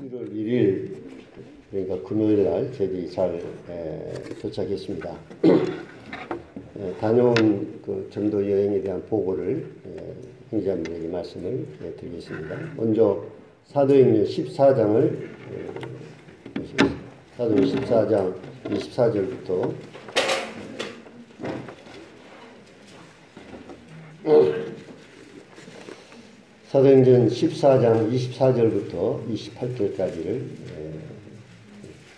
11월 1일 그러니까 금요일 날 저희들이 잘 도착했습니다. 다녀온 그 전도 여행에 대한 보고를 형제자매에게 말씀을 드리겠습니다. 먼저 사도행전 14장을 사도행전 14장 24절부터 사도행전 14장 24절부터 28절까지를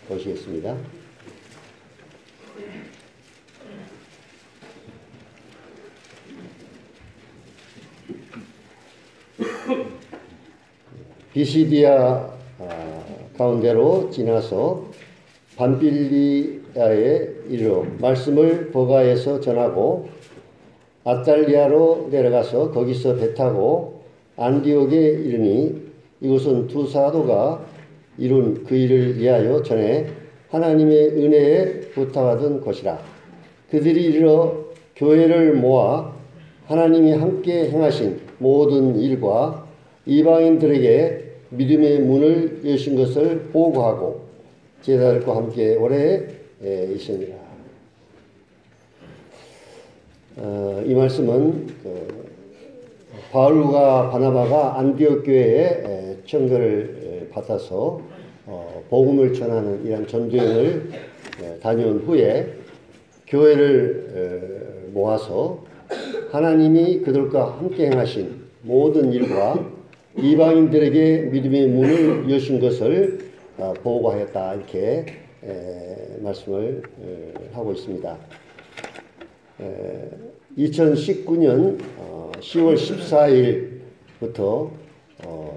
보시겠습니다. 비시디아 가운데로 지나서 밤빌리아에 이르러 말씀을 버가에서 전하고 아탈리아로 내려가서 거기서 배 타고 안디옥에 이르니 이곳은 두 사도가 이룬 그 일을 위하여 전에 하나님의 은혜에 부탁하던 곳이라. 그들이 이르러 교회를 모아 하나님이 함께 행하신 모든 일과 이방인들에게 믿음의 문을 여신 것을 보고하고 제자들과 함께 오래 있으니라. 이 말씀은 바울과 바나바가 안디옥 교회에 청교를 받아서 복음을 전하는 이런 전도행을 다녀온 후에 교회를 모아서 하나님이 그들과 함께 행하신 모든 일과 이방인들에게 믿음의 문을 여신 것을 보고하였다, 이렇게 말씀을 하고 있습니다. 2019년 10월 14일부터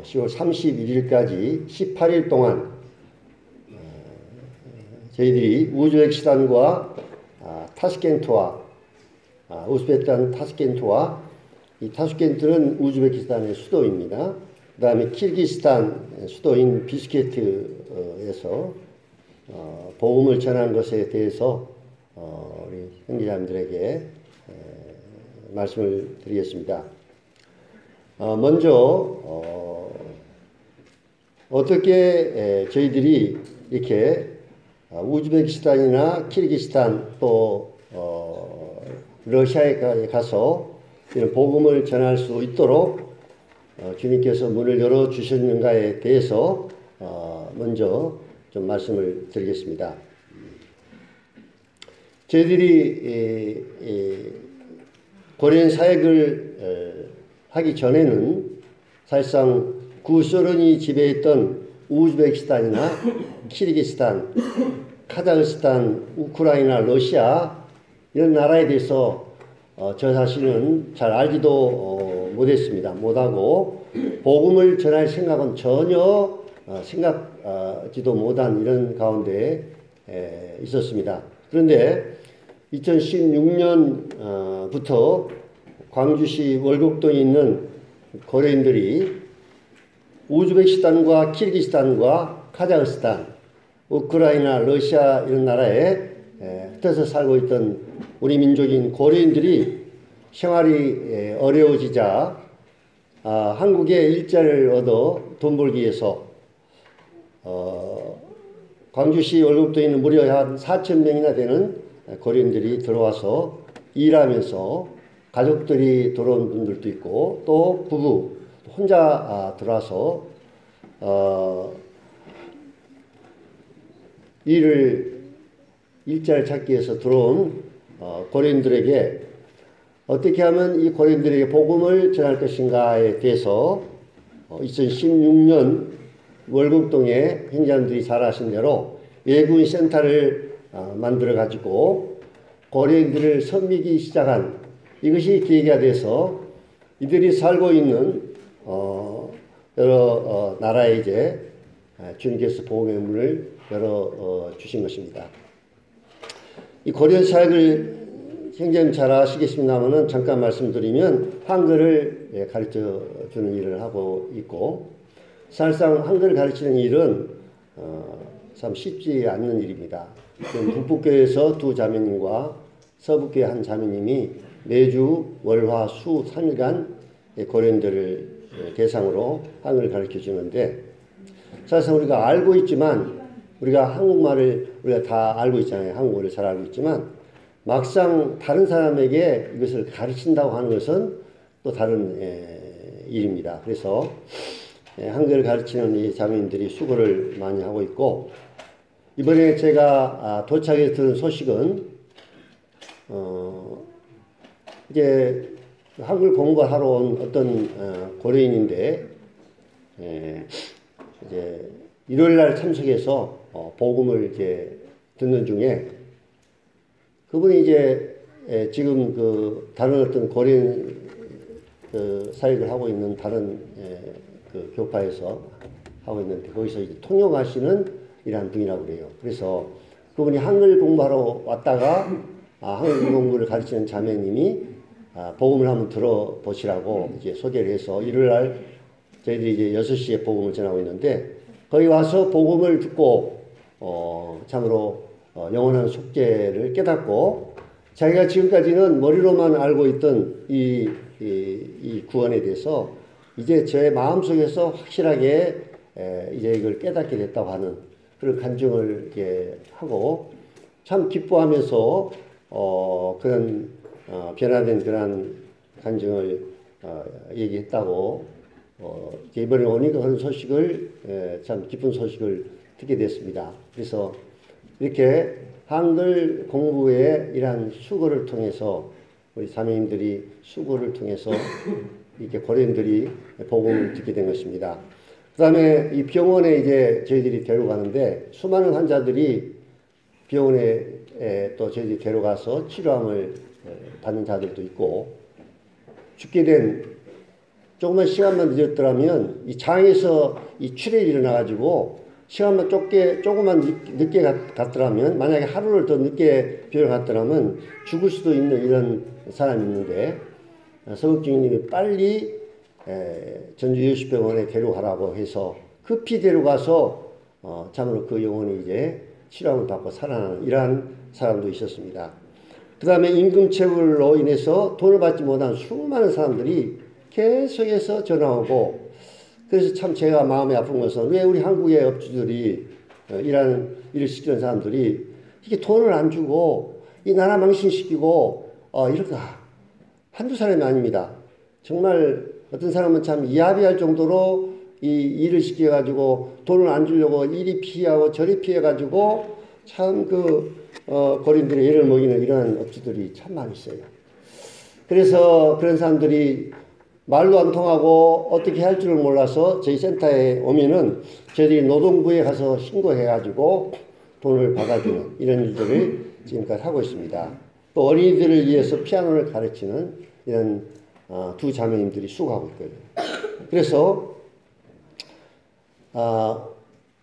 10월 31일까지 18일 동안 저희들이 우즈베키스탄과 타스켄트와 우즈베키스탄 타스켄트와 이 타스켄트는 우즈베키스탄의 수도입니다. 그 다음에 키르기스탄 수도인 비스케트에서 복음을 전한 것에 대해서 우리 형제자매들에게 말씀을 드리겠습니다. 먼저 어떻게 저희들이 이렇게 우즈베키스탄이나 키르기스탄 또 러시아에 가서 이런 복음을 전할 수 있도록 주님께서 문을 열어 주셨는가에 대해서 먼저 좀 말씀을 드리겠습니다. 저희들이 고레인 사역을 하기 전에는 사실상 구소련이 지배했던 우즈베키스탄이나 키르기스탄, 카자흐스탄, 우크라이나, 러시아 이런 나라에 대해서 저 자신은 잘 알지도 못하고 복음을 전할 생각은 전혀 생각지도 못한 이런 가운데 있었습니다. 그런데 2016년부터 광주시 월곡동에 있는 고려인들이 우즈베키스탄과 키르기스탄과 카자흐스탄, 우크라이나, 러시아 이런 나라에 흩어져 살고 있던 우리 민족인 고려인들이 생활이 어려워지자 한국에 일자리를 얻어 돈 벌기 위해서 광주시 월곡동에 있는 무려 한 4,000명이나 되는 고려인들이 들어와서 일하면서 가족들이 들어온 분들도 있고 또 부부 혼자 들어와서 일자리를 찾기 위해서 들어온 고려인들에게 어떻게 하면 이 고려인들에게 복음을 전할 것인가에 대해서 2016년 월곡동에 형제자매들이 잘 아신 대로 외국인 센터를 만들어 가지고 고려인들을 섬기기 시작한 이것이 계기가 돼서 이들이 살고 있는 여러 나라에 이제 주님께서 복음의 문을 열어 주신 것입니다. 이 고려인 사역을 형제님 잘 아시겠습니다만은 잠깐 말씀드리면 한글을 가르쳐 주는 일을 하고 있고 사실상 한글을 가르치는 일은 참 쉽지 않는 일입니다. 북북교에서 두 자매님과 서북교의 한 자매님이 매주 월, 화, 수 3일간 고려인들을 대상으로 한글을 가르쳐 주는데, 사실상 우리가 알고 있지만, 우리가 한국말을 우리가 다 알고 있잖아요. 한국어를 잘 알고 있지만 막상 다른 사람에게 이것을 가르친다고 하는 것은 또 다른 일입니다. 그래서 한글을 가르치는 이 자매님들이 수고를 많이 하고 있고, 이번에 제가 도착해서 들은 소식은 이제 한글 공부하러 온 어떤 고려인인데 이제 일요일 날 참석해서 복음을 이제 듣는 중에 그분이 이제 지금 그 다른 어떤 고려인 그 사역을 하고 있는 다른 그 교파에서 하고 있는데 거기서 이제 통역하시는 이러한 분이라고 그래요. 그래서 그분이 한글 공부하러 왔다가 한글 공부를 가르치는 자매님이 복음을 한번 들어보시라고 이제 소개를 해서 일요일 날 저희들이 이제 6시에 복음을 전하고 있는데 거기 와서 복음을 듣고 참으로 영원한 속죄를 깨닫고 자기가 지금까지는 머리로만 알고 있던 이 구원에 대해서 이제 제 마음속에서 확실하게 이제 이걸 깨닫게 됐다고 하는 그런 간증을 이렇게 하고 참 기뻐하면서 그런 변화된 그런 간증을 얘기했다고 이번에 오니까 그런 소식을 참 기쁜 소식을 듣게 됐습니다. 그래서 이렇게 한글 공부의 이러한 수고를 통해서 우리 자매님들이 수고를 통해서 이렇게 고려인들이 복음을 듣게 된 것입니다. 그 다음에 이 병원에 이제 저희들이 데려가는데 수많은 환자들이 병원에 또 저희들이 데려가서 치료함을 받는 자들도 있고 죽게 된 조금만 시간만 늦었더라면 이 장에서 이 출혈이 일어나가지고 시간만 조금만 늦게 갔더라면 만약에 하루를 더 늦게 병을 갔더라면 죽을 수도 있는 이런 사람이 있는데 서극주님이 빨리 전주예수병원에 데려가라고 해서 급히 데려가서 참으로 그 영혼이 이제 치료함을 받고 살아나는 이러한 사람도 있었습니다. 그 다음에 임금체불로 인해서 돈을 받지 못한 수많은 사람들이 계속해서 전화 오고 그래서 참 제가 마음이 아픈 것은 왜 우리 한국의 업주들이 일을 시키는 사람들이 이게 돈을 안 주고 이 나라 망신시키고 이럴까. 한두 사람이 아닙니다. 정말 어떤 사람은 참 이합의할 정도로 이 일을 시켜가지고 돈을 안 주려고 이리 피하고 저리 피해가지고 참 고린들의 예를 먹이는 이런 업주들이 참 많이 있어요. 그래서 그런 사람들이 말도 안 통하고 어떻게 할 줄을 몰라서 저희 센터에 오면은 저희들이 노동부에 가서 신고해가지고 돈을 받아주는 이런 일들을 지금까지 하고 있습니다. 또 어린이들을 위해서 피아노를 가르치는 이런 두 자매님들이 수고하고 있거든요. 그래서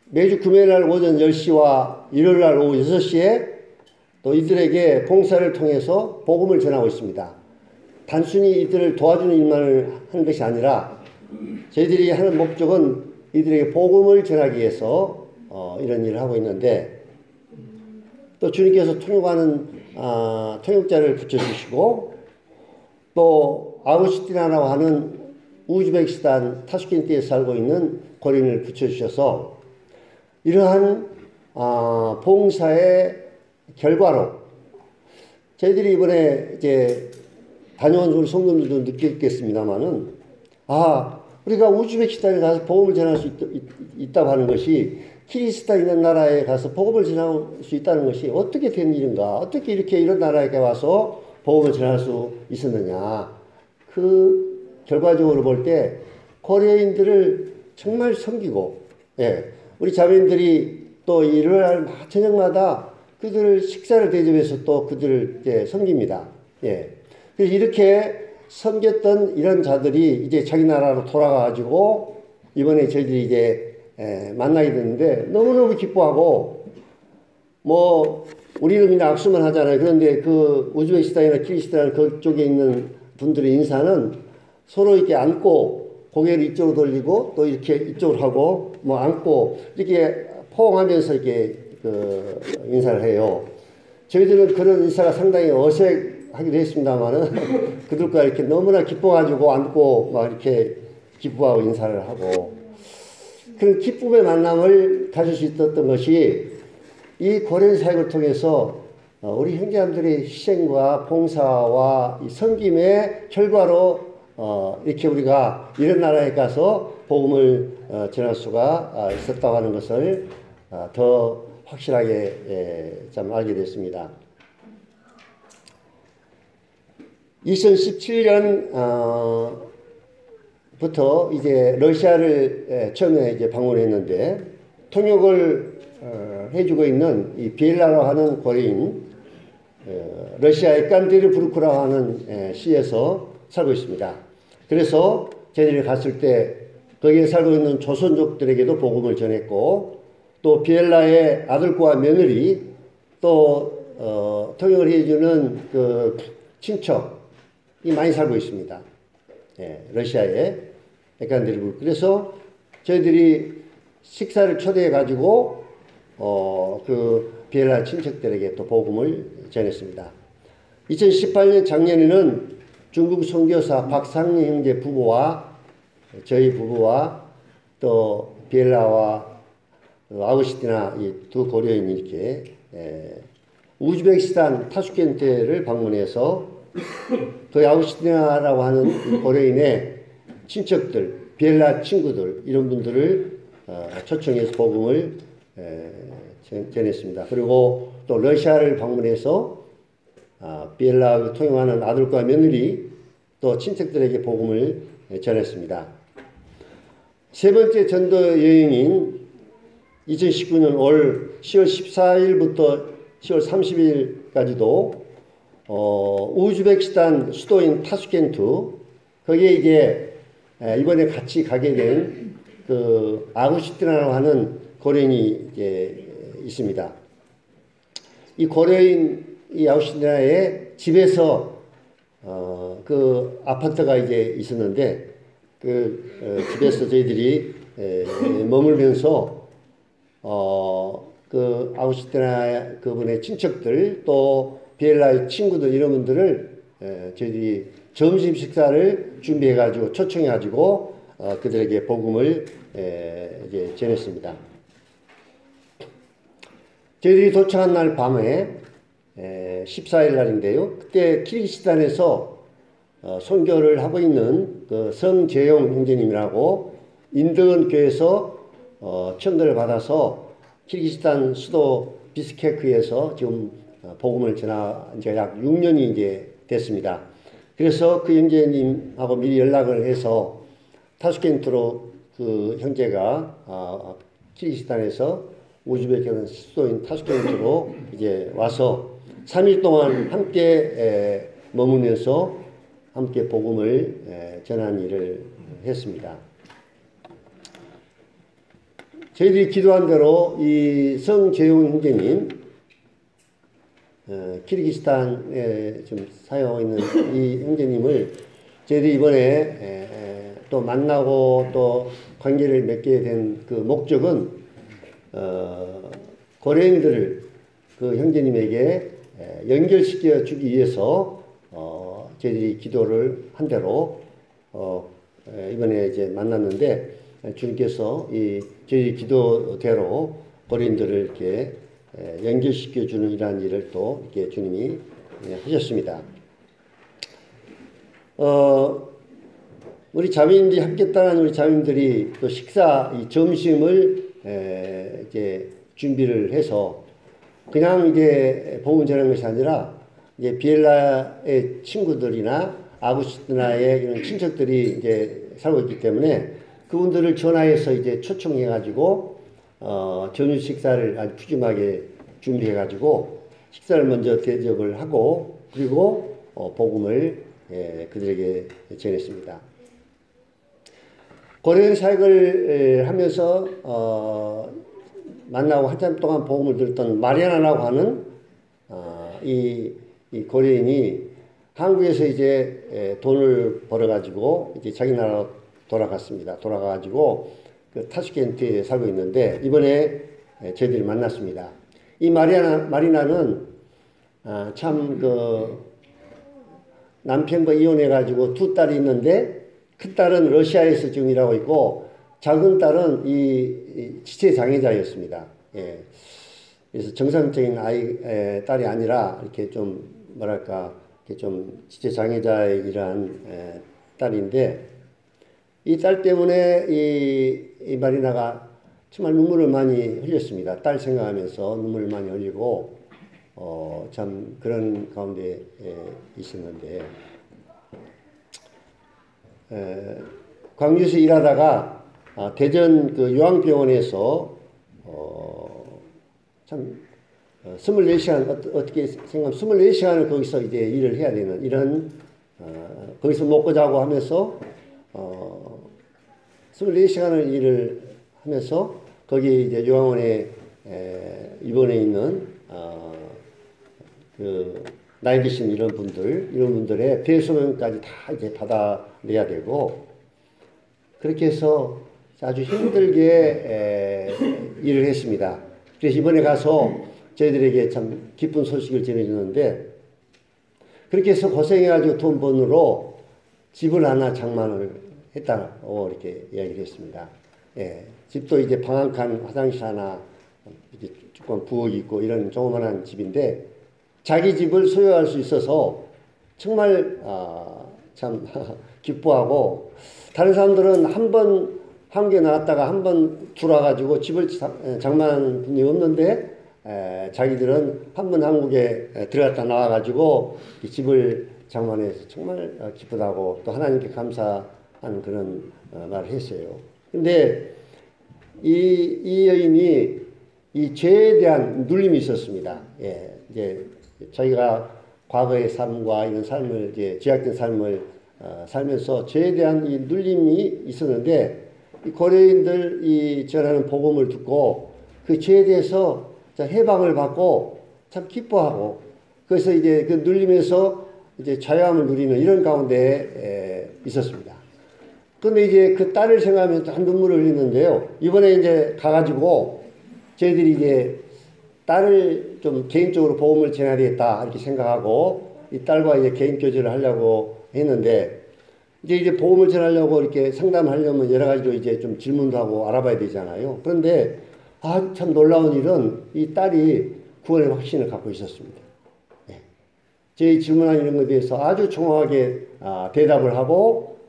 매주 금요일날 오전 10시와 일요일날 오후 6시에 또 이들에게 봉사를 통해서 복음을 전하고 있습니다. 단순히 이들을 도와주는 일만을 하는 것이 아니라 저희들이 하는 목적은 이들에게 복음을 전하기 위해서 이런 일을 하고 있는데 또 주님께서 통역하는 통역자를 붙여주시고 또 아우슈티나라고 하는 우즈베키스탄 타슈켄트에 살고 있는 고린을 붙여주셔서 이러한 봉사의 결과로 저희들이 이번에 이제 다녀온 우리 성도들도 느꼈겠습니다만은 우리가 우즈베키스탄에 가서 복음을 전할 수 있다고 하는 것이 키리스탄 있는 나라에 가서 복음을 전할 수 있다는 것이 어떻게 된 일인가, 어떻게 이렇게 이런 나라에 와서 복음을 전할 수 있었느냐. 그 결과적으로 볼 때 고려인들을 정말 섬기고 우리 자매님들이 또 일요일 저녁마다 그들을 식사를 대접해서 또 그들을 섬깁니다. 그래서 이렇게 섬겼던 이런 자들이 이제 자기 나라로 돌아가가지고 이번에 저희들이 이제 만나게 됐는데 너무너무 기뻐하고 우리는 그냥 악수만 하잖아요. 그런데 그 우즈베키스탄이나 키르기스탄 그쪽에 있는 분들의 인사는 서로 이렇게 안고 고개를 이쪽으로 돌리고 또 이렇게 이쪽으로 하고 안고 이렇게 포옹하면서 이렇게 인사를 해요. 저희들은 그런 인사가 상당히 하기도 했습니다만은 그들과 이렇게 너무나 기뻐가지고 안고 막 이렇게 기뻐하고 인사를 하고 그런 기쁨의 만남을 가질 수 있었던 것이 이 고려인 사역을 통해서 우리 형제님들의 희생과 봉사와 이 섬김의 결과로 이렇게 우리가 이런 나라에 가서 복음을 전할 수가 있었다고 하는 것을 더 확실하게 참 알게 됐습니다. 2017년 부터 이제 러시아를 처음에 이제 방문했는데 통역을 해주고 있는 이 비엘라라고 하는 고려인 러시아의 깐데르부르크라고 하는 시에서 살고 있습니다. 그래서 저희들이 갔을 때 거기에 살고 있는 조선족들에게도 복음을 전했고 또 비엘라의 아들과 며느리 또 통역을 해주는 그 친척이 많이 살고 있습니다. 러시아에 깐데르부르크. 그래서 저희들이 식사를 초대해 가지고 그 비엘라 친척들에게 또 복음을 전했습니다. 2018년 작년에는 중국 선교사 박상희 형제 부부와 저희 부부와 또 비엘라와 아우슈티나 이 두 고려인이 이렇게 우즈베키스탄 타슈켄트를 방문해서 그 아우슈티나라고 하는 고려인의 친척들, 비엘라 친구들 이런 분들을 초청해서 복음을 전했습니다. 그리고 또 러시아를 방문해서 비엘라 통역하는 아들과 며느리 또 친척들에게 복음을 전했습니다. 세 번째 전도 여행인 2019년 올 10월 14일부터 10월 30일까지도 우즈베키스탄 수도인 타슈켄트 거기에 이제 이번에 같이 가게 된 그 아구시티나라고 하는 고려인이 이제 있습니다. 이 고려인 이 아구시티나의 집에서 그 아파트가 이제 있었는데 그 집에서 저희들이 머물면서 그 아구시티나 그분의 친척들 또 비엘라의 친구들 이런 분들을 저희들이 점심 식사를 준비해 가지고 초청해 가지고 그들에게 복음을 이제 전했습니다. 저희들이 도착한 날 밤에 14일 날인데요. 그때 키르기스탄에서 선교를 하고 있는 그 성재용 형제님이라고 인덕은 교회에서 청도를 받아서 키르기스탄 수도 비스케크에서 지금 복음을 전한 지 약 6년이 이제 됐습니다. 그래서 그 형제님하고 미리 연락을 해서 타슈켄트로 그 형제가 키르기스탄에서 우즈베키스탄 수도인 타슈켄트로 이제 와서 3일 동안 함께 머무면서 함께 복음을 전한 일을 했습니다. 저희들이 기도한 대로 이 성재용 형제님 키르기스탄에 좀 사용하고 있는 이 형제님을 저희들이 이번에 또 만나고 또 관계를 맺게 된 그 목적은 고려인들을 그 형제님에게 연결시켜 주기 위해서 저희들이 기도를 한 대로 이번에 이제 만났는데 주님께서 이 저희 기도대로 고려인들을 이렇게 연결시켜 주는 이러한 일을 또 이렇게 주님이 하셨습니다. 우리 자매님들이 함께 따른 우리 자매님들이 또 식사 이 점심을 이제 준비를 해서 그냥 이제 복음 전하는 것이 아니라 이제 비엘라의 친구들이나 아구스티나의 이런 친척들이 이제 살고 있기 때문에 그분들을 전화해서 이제 초청해 가지고 저녁 식사를 아주 푸짐하게 준비해 가지고 식사를 먼저 대접을 하고 그리고 복음을 그들에게 전했습니다. 고려인 사역을 하면서 만나고 한참 동안 복음을 들었던 마리아나라고 하는 이 고려인이 한국에서 이제 돈을 벌어가지고 이제 자기 나라로 돌아갔습니다. 돌아가가지고 그 타슈켄트에 살고 있는데 이번에 저희들이 만났습니다. 이 마리나는 참 그 남편과 이혼해가지고 두 딸이 있는데 큰 딸은 러시아에서 지금 일하고 있고 작은 딸은 이 지체 장애자였습니다. 예. 그래서 정상적인 딸이 아니라 이렇게 좀 뭐랄까 이렇게 좀 지체 장애자의 이러한 딸인데 이 딸 때문에 이 마리나가 정말 눈물을 많이 흘렸습니다. 딸 생각하면서 눈물을 많이 흘리고 참 그런 가운데 있었는데 광주에서 일하다가 대전 그 요양병원에서 참 24시간 어떻게 생각하면 24시간을 거기서 이제 일을 해야 되는 이런 거기서 먹고 자고 하면서 24시간을 일을 하면서 거기 이제 요양원에 입원해 있는 그 나이 드신 이런 분들의 대소변까지 다 이제 받아내야 되고 그렇게 해서 아주 힘들게 일을 했습니다. 그래서 이번에 가서 저희들에게 참 기쁜 소식을 전해주는데 그렇게 해서 고생해가지고 돈 번으로 집을 하나 장만을 했다고 이렇게 이야기를 했습니다. 예, 집도 이제 방 한 칸, 화장실 하나, 이렇게 조금 부엌이 있고 이런 조그만한 집인데 자기 집을 소유할 수 있어서 정말 참 기뻐하고 다른 사람들은 한 번 한국에 나왔다가 한 번 들어와가지고 집을 장만하는 분이 없는데 자기들은 한 번 한국에 들어갔다 나와가지고 이 집을 장만해서 정말 기쁘다고 또 하나님께 감사하는 그런 말을 했어요. 근데 이 여인이 이 죄에 대한 눌림이 있었습니다. 예, 이제 자기가 과거의 삶과 이런 삶을 이제 죄악된 삶을 살면서 죄에 대한 이 눌림이 있었는데 이 고려인들 이 전하는 복음을 듣고 그 죄에 대해서 해방을 받고 참 기뻐하고 그래서 이제 그 눌림에서 이제 자유함을 누리는 이런 가운데 있었습니다. 그런데 이제 그 딸을 생각하면 한 눈물을 흘리는데요. 이번에 이제 가가지고 저희들이 이제 딸을 좀 개인적으로 복음을 전해야 되겠다 이렇게 생각하고 이 딸과 이제 개인 교제를 하려고 했는데 이제 복음을 전하려고 이렇게 상담하려면 여러 가지로 이제 좀 질문도 하고 알아봐야 되잖아요. 그런데 참 놀라운 일은 이 딸이 구원의 확신을 갖고 있었습니다. 네. 제 질문한 이런 것에 대해서 아주 정확하게 대답을 하고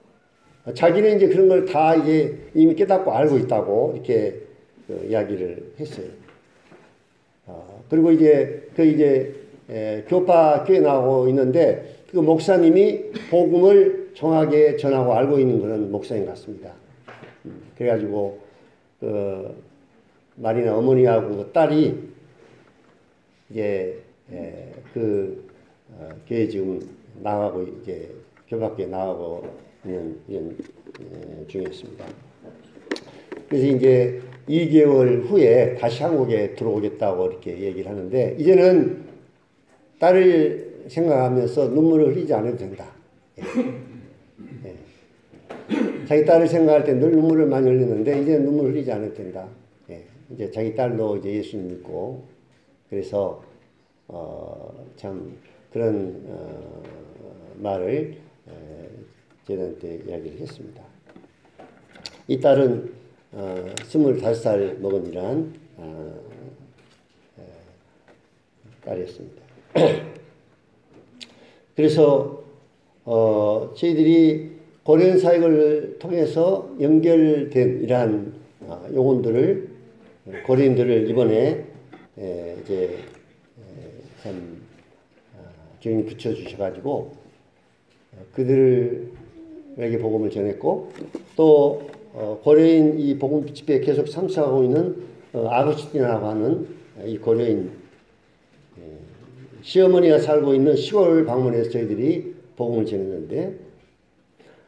자기는 이제 그런 걸 다 이제 이미 깨닫고 알고 있다고 이렇게 이야기를 했어요. 그리고 이제 교파 교회 나오고 있는데 그 목사님이 복음을 정확하게 전하고 알고 있는 그런 목사님 같습니다. 그래가지고 그 마리나 어머니하고 그 딸이 이제 그 교회 지금 나가고 이제 교밖에 나가고 있는 이런 중이었습니다. 그래서 이제 2개월 후에 다시 한국에 들어오겠다고 이렇게 얘기를 하는데 이제는 딸을 생각하면서 눈물을 흘리지 않아도 된다. 예. 자기 딸을 생각할 때 늘 눈물을 많이 흘리는데 이제 눈물을 흘리지 않아도 된다. 예. 이제 자기 딸도 이제 예수님 믿고 그래서 참 그런 말을 저희한테 이야기를 했습니다. 이 딸은 25살 먹은 이란 딸이었습니다. 그래서 저희들이 고려인 사역을 통해서 연결된 이러한 영혼들을 고려인들을 이번에 이제 참 주님 붙여주셔가지고 그들에게 복음을 전했고 또 고려인 이 복음 집회에 계속 참석하고 있는 아구스틴이라고 하는 이 고려인 시어머니가 살고 있는 시골 방문해서 저희들이 복음을 전했는데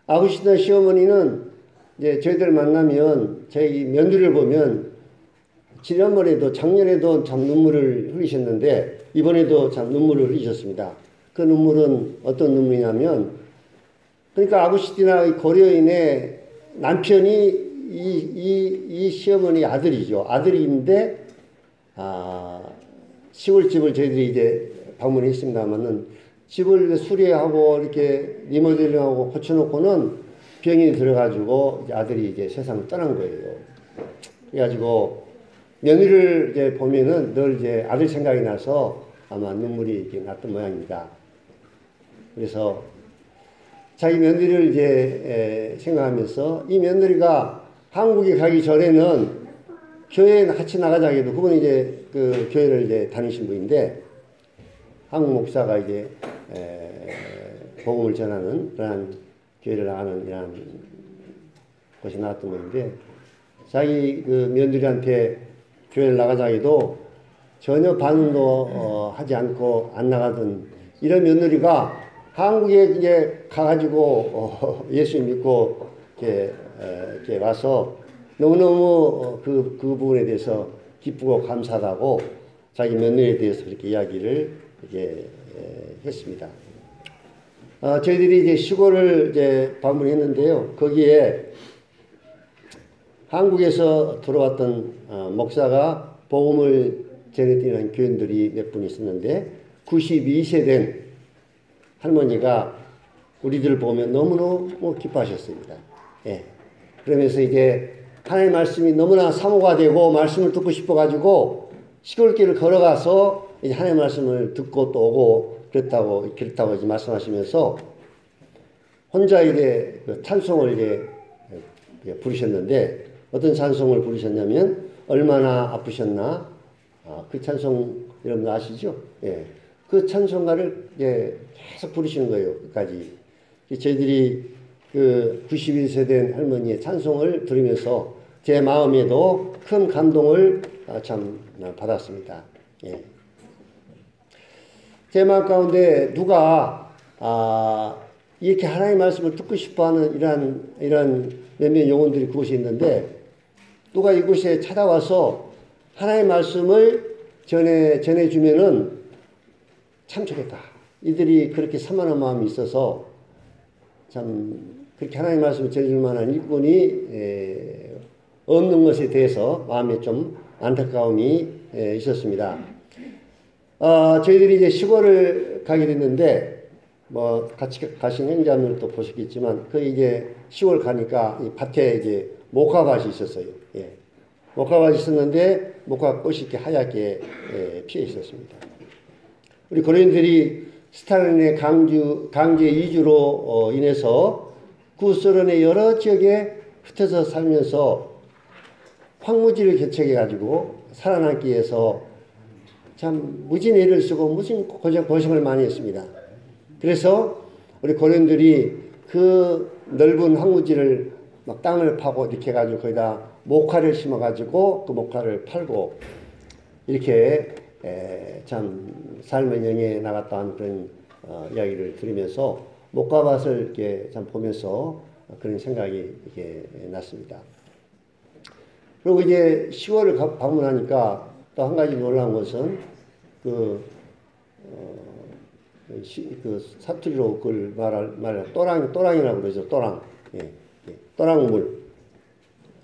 아구스틴 시어머니는 이제 저희들 만나면 저희 며느리를 보면 지난번에도 작년에도 참 눈물을 흘리셨는데 이번에도 참 눈물을 흘리셨습니다. 그 눈물은 어떤 눈물이냐면 그러니까 아구스틴이나 고려인의 남편이 이 시어머니 아들이죠. 아들인데 시골집을 저희들이 이제 방문했습니다만은 집을 수리하고 이렇게 리모델링하고 고쳐놓고는 병이 들어가지고 아들이 이제 세상을 떠난 거예요. 그래가지고 며느리를 이제 보면은 늘 이제 아들 생각이 나서 아마 눈물이 이렇게 났던 모양입니다. 그래서 자기 며느리를 이제 생각하면서 이 며느리가 한국에 가기 전에는 교회에 같이 나가자 해도 그분이 이제 그 교회를 이제 다니신 분인데 한국 목사가 이제 복음을 전하는 그러한 교회를 나가는 이런 곳이 나왔던 분인데 자기 그 며느리한테 교회를 나가자 해도 전혀 반응도 하지 않고 안 나가던 이런 며느리가 한국에 이제 가가지고 예수 믿고 이렇게 와서 너무너무 그 부분에 대해서 기쁘고 감사하다고 자기 며느리에 대해서 그렇게 이야기를 이제 했습니다. 저희들이 이제 시골을 이제 방문했는데요. 거기에 한국에서 들어왔던 목사가 복음을 전해드리는 교인들이 몇 분 있었는데 92세 된 할머니가 우리들을 보면 너무너무 기뻐하셨습니다. 예. 그러면서 이제 하나님의 말씀이 너무나 사모가 되고 말씀을 듣고 싶어가지고 시골길을 걸어가서 이제 하나님의 말씀을 듣고 또 오고 그랬다고 이제 말씀하시면서 혼자 이제 찬송을 이제 부르셨는데 어떤 찬송을 부르셨냐면 얼마나 아프셨나 그 찬송 여러분 아시죠? 예. 그 찬송가를 이제 계속 부르시는 거예요. 끝까지. 저희들이 그 91세 된 할머니의 찬송을 들으면서 제 마음에도 큰 감동을 참 받았습니다. 예. 제 마음 가운데 누가 이렇게 하나님의 말씀을 듣고 싶어하는 이런 몇몇 영혼들이 그곳에 있는데 누가 이곳에 찾아와서 하나님의 말씀을 전해주면은 참 좋겠다. 이들이 그렇게 사모하는 마음이 있어서 참 그렇게 하나님의 말씀을 전해줄 만한 일꾼이 없는 것에 대해서 마음에 좀 안타까움이 있었습니다. 저희들이 이제 시골을 가게 됐는데 뭐 같이 가신 행자분들도 보셨겠지만 그 이제 시골 가니까 이 밭에 이제 목화밭이 있었어요. 예. 목화밭이 있었는데 목화꽃이 이렇게 하얗게 피어 있었습니다. 우리 고린들이 스탈린의 강제 이주로 인해서 구소련의 여러 지역에 흩어져 살면서 황무지를 개척해 가지고 살아남기 위해서 참 무진 애를 쓰고 무진 고생을 많이 했습니다. 그래서 우리 고린들이 그 넓은 황무지를 막 땅을 파고 이렇게 해가지고 거기다 목화를 심어가지고 그 목화를 팔고 이렇게 참 삶의 영에 나갔다는 그런 이야기를 들으면서 목화밭을 이렇게 참 보면서 그런 생각이 이렇게 났습니다. 그리고 이제 시골을 방문하니까 또 한 가지 놀라운 것은 그 사투리로 그걸 말할 또랑이라고 그러죠. 또랑. 예. 또랑물.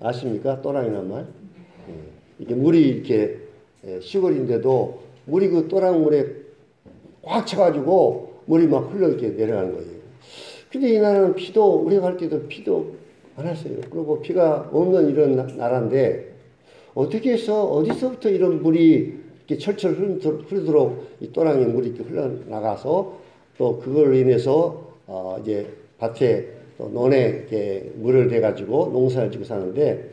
아십니까? 또랑이란 말? 예. 이게 물이 이렇게 시골인데도 물이 그 또랑물에 꽉 차가지고 물이 막 흘러 이렇게 내려가는 거예요. 근데 이 나라는 비도, 우리가 갈 때도 비도 안 왔어요. 그리고 비가 없는 이런 나라인데 어떻게 해서, 어디서부터 이런 물이 이렇게 철철 흐르도록 이 또랑에 물이 이렇게 흘러나가서 또 그걸 인해서 이제 밭에 또 논에 이렇게 물을 대가지고 농사를 짓고 사는데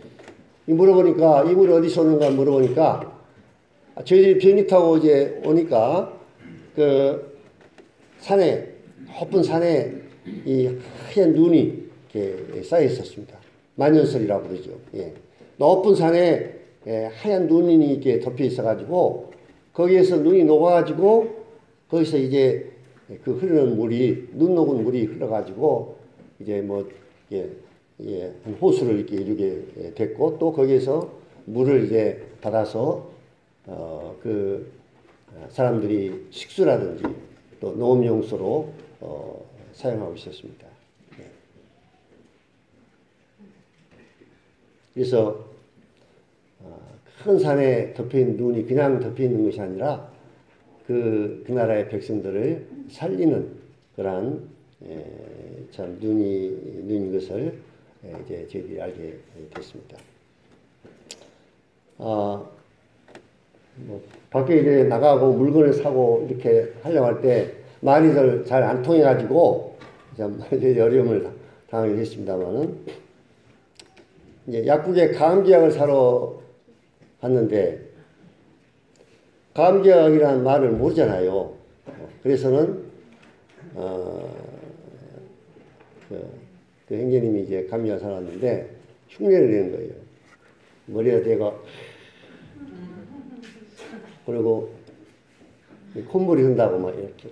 물어보니까 이 물이 어디서 오는가 물어보니까 저희들이 비행기 타고 이제 오니까 그 산에, 높은 산에 이 하얀 눈이 이렇게 쌓여 있었습니다. 만년설이라고 그러죠. 예. 높은 산에 하얀 눈이 이렇게 덮여 있어가지고 거기에서 눈이 녹아가지고 거기서 이제 그 흐르는 물이, 눈 녹은 물이 흘러가지고 이제 뭐 한 호수를 이렇게 이루게 됐고 또 거기에서 물을 이제 받아서 그 사람들이 식수라든지 또 농업용수로 사용하고 있었습니다. 네. 그래서 큰 산에 덮여있는 눈이 그냥 덮여있는 것이 아니라 그 나라의 백성들을 살리는 그러한 참 눈인 것을 이제 저희들이 알게 됐습니다. 뭐 밖에 이제 나가고 물건을 사고 이렇게 하려고 할 때 말이 잘 안 통해가지고 참 어려움을 당하게 됐습니다만은 이제 약국에 감기약을 사러 갔는데 감기약이라는 말을 모르잖아요. 그래서는 그 형제님이 이제 감기약을 사놨는데 흉내를 내는 거예요. 머리에 대고 그리고 콧물이 흔다고 막 이렇게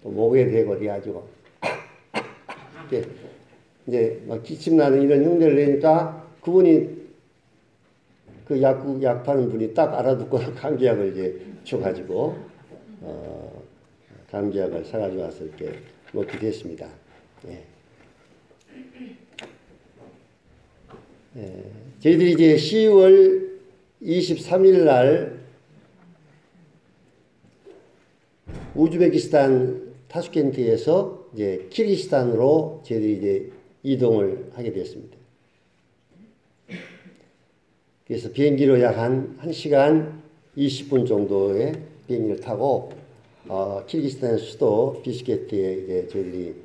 또 목에 대고 그래가지고 이렇게 이제 막 기침 나는 이런 흉내를 내니까 그분이 그 약 파는 분이 딱 알아듣고 감기약을 이제 줘가지고 감기약을 사가지고 와서 이렇게 먹게 됐습니다. 예. 저희들이 이제 10월 23일 날 우즈베키스탄 타슈켄트에서 이제 키르기스탄으로 저희들이 이제 이동을 하게 됐습니다. 그래서 비행기로 약 1시간 20분 정도의 비행기를 타고 키르기스탄 수도 비스케트에 이제 저희들이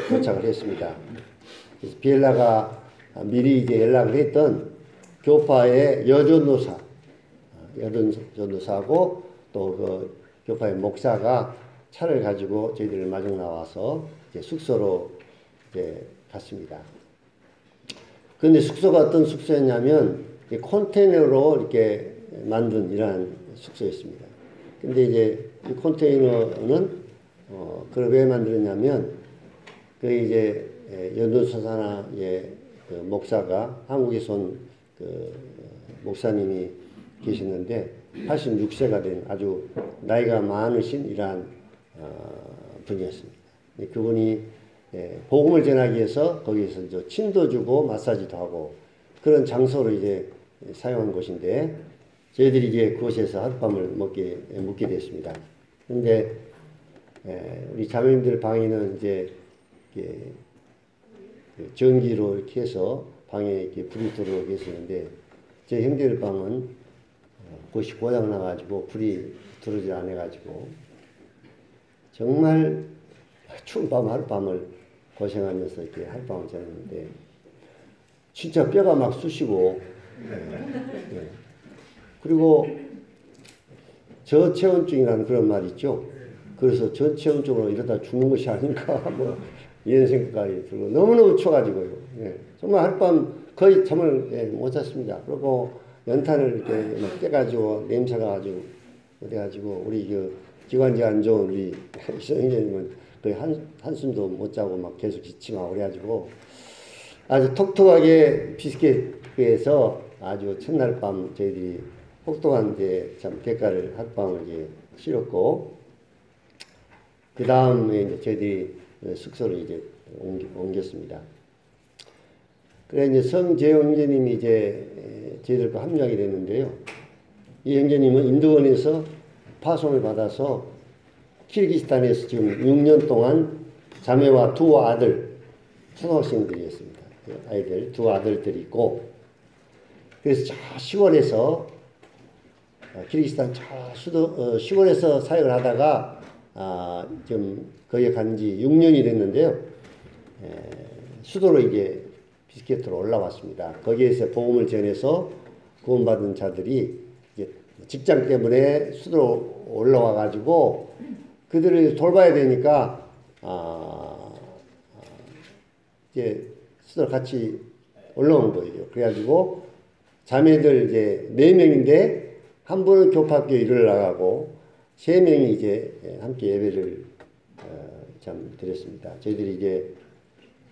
도착을 했습니다. 그래서 비엘라가 미리 이제 연락을 했던 교파의 여전도사하고 또 그 교파의 목사가 차를 가지고 저희들을 마중 나와서 이제 숙소로 이제 갔습니다. 그런데 숙소가 어떤 숙소였냐면 컨테이너로 이렇게 만든 이러한 숙소였습니다. 근데 이제 이 컨테이너는 그걸 왜 만들었냐면 그 이제 연도사나 그 목사가 한국에서 온 그 목사님이 계시는데 86세가 된 아주 나이가 많으신 이러한 분이었습니다. 그분이 복음을 전하기 위해서 거기에서 이제 침도 주고 마사지도 하고 그런 장소로 이제 사용한 곳인데 저희들이 이제 그곳에서 하룻밤을 묵게 됐습니다. 그런데 우리 자매님들 방에는 이제 전기로 이렇게 해서 방에 이렇게 불이 들어오게 했었는데 제 형제들 방은 그것이 고장 나가지고 불이 들어오지 않아가지고 정말 추운 밤 하룻밤을 고생하면서 이렇게 하룻밤을 지냈는데 진짜 뼈가 막 쑤시고 그리고 저체온증이라는 그런 말이 있죠. 그래서 저체온증으로 이러다 죽는 것이 아닌가 뭐 이런 생각이 들고 너무너무 추워가지고요. 정말 하룻밤 거의 잠을 못 잤습니다. 그리고 연탄을 이렇게 떼가지고 냄새가 가지고 그래가지고 우리 그 기관지 안 좋은 우리 형제님은 거의 한숨도 못 자고 막 계속 기침하고 그래가지고 아주 톡톡하게 비스케트에서 아주 첫날 밤 저희들이 혹독한 참 대가를 하룻밤을 이제 치렀고 그 다음에 이제 저희들이 숙소를 이제 옮겼습니다. 그래 이제 성재용 형제님이 이제 저희들과 합류하게 됐는데요. 이 형제님은 인도원에서 파송을 받아서 키르기스탄에서 지금 6년 동안 자매와 두 아들 초등학생들이었습니다. 아이들 두 아들들이 있고 그래서 저 시골에서 키르기스탄 저 시골에서 사역을 하다가 좀 거기에 간 지 6년이 됐는데요. 수도로 이제 비스케트로 올라왔습니다. 거기에서 복음을 전해서 구원받은 자들이 이제 직장 때문에 수도로 올라와 가지고 그들을 돌봐야 되니까 이제 수도로 같이 올라온 거예요. 그래가지고 자매들 이제 4명인데 한 분은 교파학교 일을 나가고 3명이 이제 함께 예배를 참 드렸습니다. 저희들이 이제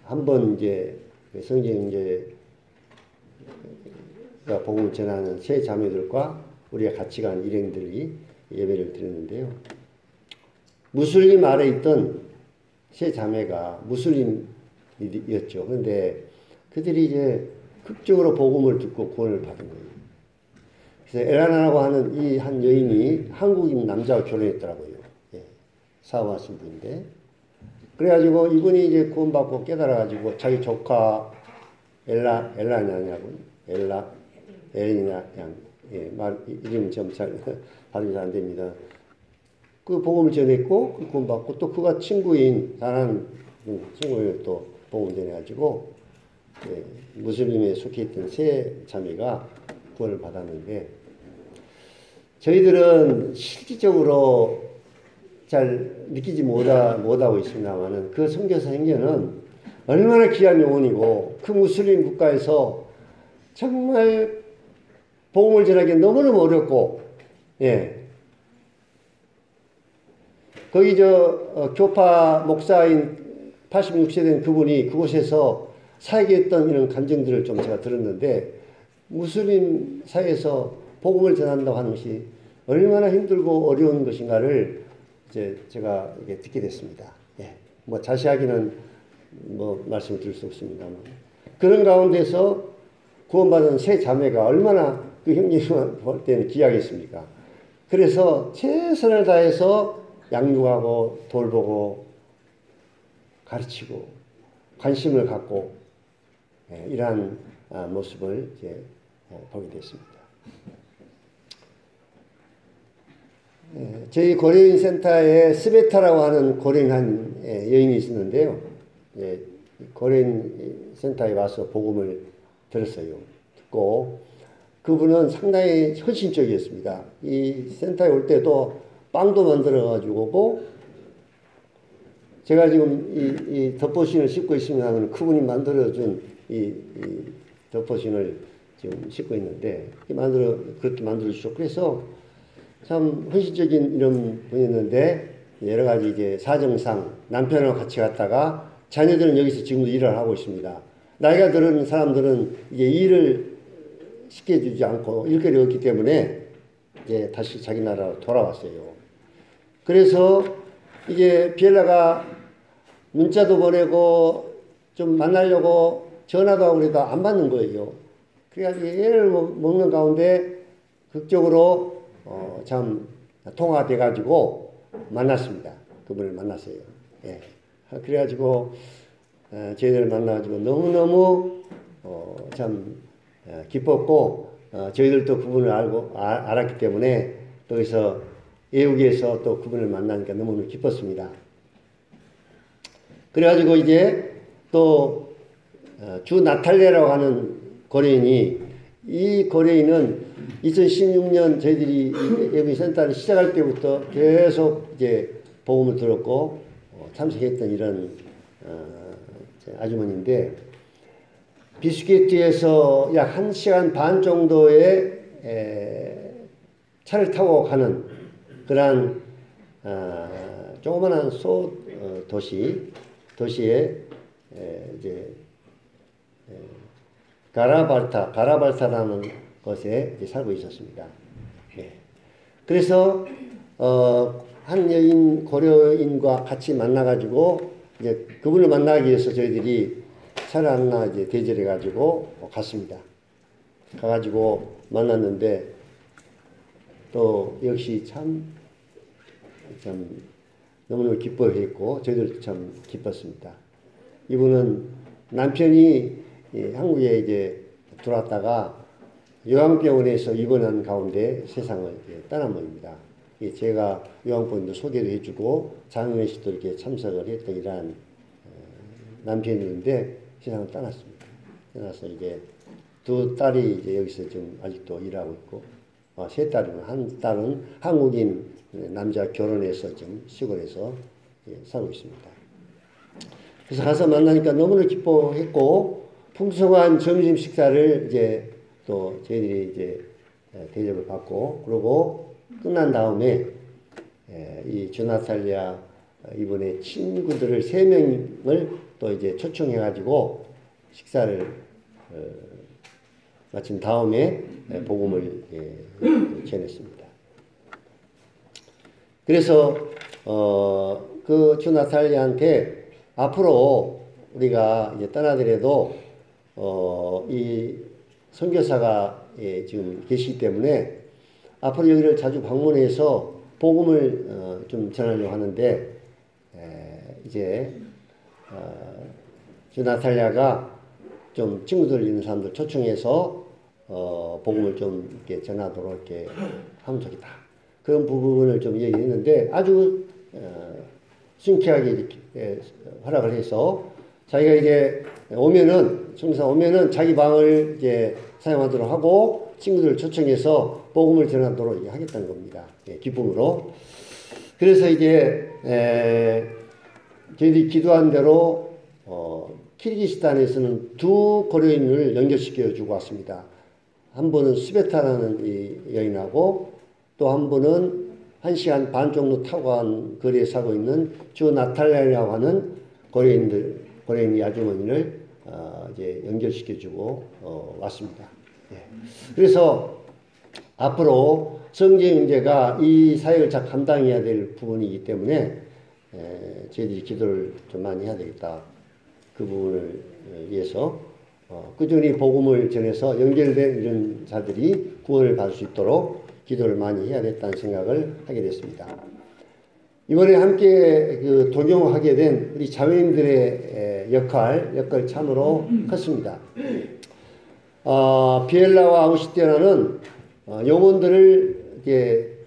한번 이제 성경 이제가 복음을 전하는 세 자매들과 우리가 같이 간 일행들이 예배를 드렸는데요. 무슬림 아래 있던 세 자매가 무슬림이었죠. 그런데 그들이 이제 극적으로 복음을 듣고 구원을 받은 거예요. 그래서 엘라나라고 하는 이 한 여인이 한국인 남자와 결혼했더라고요. 예, 사업하신 분인데. 그래가지고 이분이 이제 구원받고 깨달아가지고 자기 조카 엘라냐냐고 엘리나 양, 예, 이름이 좀 잘 발음이 잘 안 됩니다. 그 복음을 전했고 그 구원받고 또 그가 친구인 다른 친구를 또 복음 전해가지고 예, 무슬림에 속해있던 세 자매가 구원을 받았는데 저희들은 실질적으로 잘 느끼지 못하고 있습니다만은 그 선교사 행전은 얼마나 귀한 영혼이고 그 무슬림 국가에서 정말 복음을 전하기 너무너무 어렵고 예. 거기 교파 목사인 86세 된 그분이 그곳에서 사역했던 이런 감정들을 좀 제가 들었는데 무슬림 사회에서 복음을 전한다고 하는 것이 얼마나 힘들고 어려운 것인가를 이제 제가 이게 듣게 됐습니다. 예. 뭐 자세하게는 뭐 말씀을 드릴 수 없습니다만 그런 가운데서 구원받은 세 자매가 얼마나 그 형님을 볼 때는 귀하겠습니까? 그래서 최선을 다해서 양육하고 돌보고 가르치고 관심을 갖고 이러한 모습을 이제 보게 됐습니다. 저희 고려인 센터에 스베타라고 하는 고려인 한 여인이 있었는데요. 고려인 센터에 와서 복음을 들었어요. 듣고 그분은 상당히 헌신적이었습니다. 이 센터에 올 때도 빵도 만들어 가지고 오고 제가 지금 이 덮보신을 싣고 있습니다만 그분이 만들어준 이 덮보신을 지금 싣고 있는데 그렇게 만들어 주셨고 그래서 참 헌신적인 이런 분이었는데 여러 가지 이제 사정상 남편하고 같이 갔다가 자녀들은 여기서 지금도 일을 하고 있습니다. 나이가 들은 사람들은 이제 일을 시켜주지 않고 일거리 없기 때문에 이제 다시 자기 나라로 돌아왔어요. 그래서 이제 비엘라가 문자도 보내고 좀 만나려고 전화도 하고 그래도 안 받는 거예요. 그래가지고 애를 먹는 가운데 극적으로 참 통화돼가지고 만났습니다. 그분을 만났어요. 예. 그래가지고 저희들 만나가지고 너무너무 참 기뻤고 저희들도 그분을 알았기 때문에 거기서 외국에서 또 그분을 만나니까 너무너무 기뻤습니다. 그래가지고 이제 또 주 나탈레라고 하는 고려인이 이 고려인은 2016년 저희들이 예비 센터를 시작할 때부터 계속 이제 복음을 들었고 참석했던 이런 아주머니인데 비스케트에서 약 1시간 반 정도의 차를 타고 가는 그러한 조그만한 도시에 이제 가라발타라는 곳에 살고 있었습니다. 예. 그래서 한 여인 고려인과 같이 만나가지고 이제 그분을 만나기 위해서 저희들이 차를 하나 이제 대절해 가지고 갔습니다. 가가지고 만났는데 또 역시 참 너무너무 기뻐했고 저희들도 참 기뻤습니다. 이분은 남편이 한국에 이제 들어왔다가 요양병원에서 입원한 가운데 세상을 떠난 분입니다. 제가 요양병원도 소개도 해주고 장례식도 이렇게 참석을 했던 이러한 남편이었는데 세상을 떠났습니다. 떠나서 이제 두 딸이 이제 여기서 지금 아직도 일하고 있고 세 딸이면 한 딸은 한국인 남자 결혼해서 지금 시골에서 살고 있습니다. 그래서 가서 만나니까 너무나 기뻐했고 풍성한 점심 식사를 이제 또 저희들이 이제 대접을 받고 그러고 끝난 다음에 이 주나탈리아 이번에 친구들을 3명을 또 이제 초청해 가지고 식사를 마친 다음에 복음을 전했습니다. 그래서 그 주나탈리아한테 앞으로 우리가 이제 떠나더라도 이 선교사가 지금 계시기 때문에 앞으로 여기를 자주 방문해서 복음을 좀 전하려고 하는데 이제 저 나탈리아가 좀 친구들 있는 사람들 초청해서 복음을 좀 이렇게 전하도록 이렇게 하면 좋겠다. 그런 부분을 좀 얘기했는데 아주 순쾌하게 이렇게 허락을 해서 자기가 이제 오면은 청사 오면은 자기 방을 이제 사용하도록 하고 친구들을 초청해서 복음을 전하도록 하겠다는 겁니다. 예, 기쁨으로. 그래서 이제 저희들이 기도한 대로 키르기스탄에서는 두 고려인을 연결시켜 주고 왔습니다. 한 분은 스베타라는 이 여인하고 또 한 분은 1시간 반 정도 타고 간 거리에 살고 있는 주 나탈리아라고 하는 고려인 아주머니를 이제 연결시켜 주고 왔습니다. 예. 그래서 앞으로 성경 문제가 이 사역을 잘 감당해야 될 부분이기 때문에 저희들이 기도를 좀 많이 해야 되겠다. 그 부분을 위해서 꾸준히 복음을 전해서 연결된 이런 자들이 구원을 받을 수 있도록 기도를 많이 해야 됐다는 생각을 하게 됐습니다. 이번에 함께 그 동역하게 된 우리 자매님들의 역할 참으로 컸습니다. 비엘라와 아우슈티아나는 영혼들을 이제